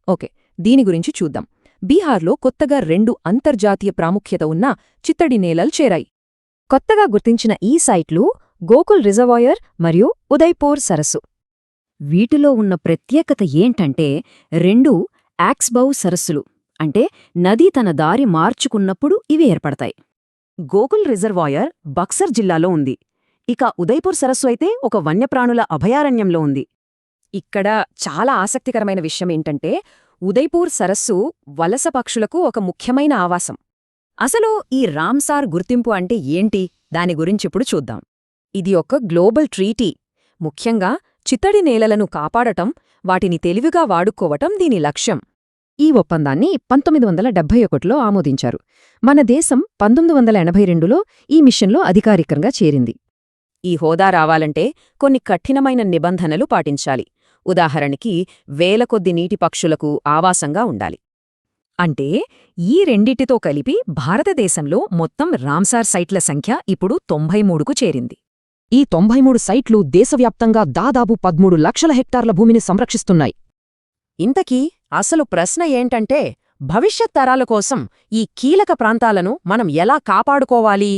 Okay, దీని గురించి చూద్దాం. బీహార్లో కొత్తగా 2 అంతర్జాతీయ ప్రాముఖ్యత ఉన్న చిత్తడి నేలలు చేరాయి. కొత్తగా గుర్తించిన ఈ సైట్లు గోకుల్ రిజర్వాయర్ మరియు ఉదయ్పూర్ సరస్సు. వీటిలో ఉన్న ప్రత్యేకత ఏంటంటే 2 యాక్స్బౌ సరస్సులు, అంటే నది తన దారి మార్చుకున్నప్పుడు ఇవి ఏర్పడతాయి. గోకుల్ రిజర్వాయర్ బక్సర్ జిల్లాలో ఉంది. ఇక ఉదయ్పూర్ సరస్సు అయితే ఒక వన్యప్రాణుల అభయారణ్యంలో ఉంది. ఇక్కడ చాలా ఆసక్తికరమైన విషయమేంటంటే ఉదయ్పూర్ సరస్సు వలస పక్షులకు ఒక ముఖ్యమైన ఆవాసం. అసలు ఈ రామ్సార్ గుర్తింపు అంటే ఏంటి, దాని గురించిప్పుడు చూద్దాం. ఇది ఒక గ్లోబల్ ట్రీటీ. ముఖ్యంగా చిత్తడి నేలలను కాపాడటం, వాటిని తెలివిగా వాడుకోవటం దీని లక్ష్యం. ఈ ఒప్పందాన్ని 1971లో ఆమోదించారు. మన దేశం 1982లో ఈ మిషన్లో అధికారికంగా చేరింది. ఈ హోదా రావాలంటే కొన్ని కఠినమైన నిబంధనలు పాటించాలి. ఉదాహరణకి వేల కొద్ది నీటి పక్షులకు ఆవాసంగా ఉండాలి. అంటే ఈ రెండిటితో కలిపి భారతదేశంలో మొత్తం రామ్సార్ సైట్ల సంఖ్య ఇప్పుడు 93కు చేరింది. ఈ 93 సైట్లు దేశవ్యాప్తంగా దాదాపు 13 లక్షల హెక్టార్ల భూమిని సంరక్షిస్తున్నాయి. ఇంతకీ అసలు ప్రశ్న ఏంటంటే, భవిష్యత్ తరాల కోసం ఈ కీలక ప్రాంతాలను మనం ఎలా కాపాడుకోవాలి?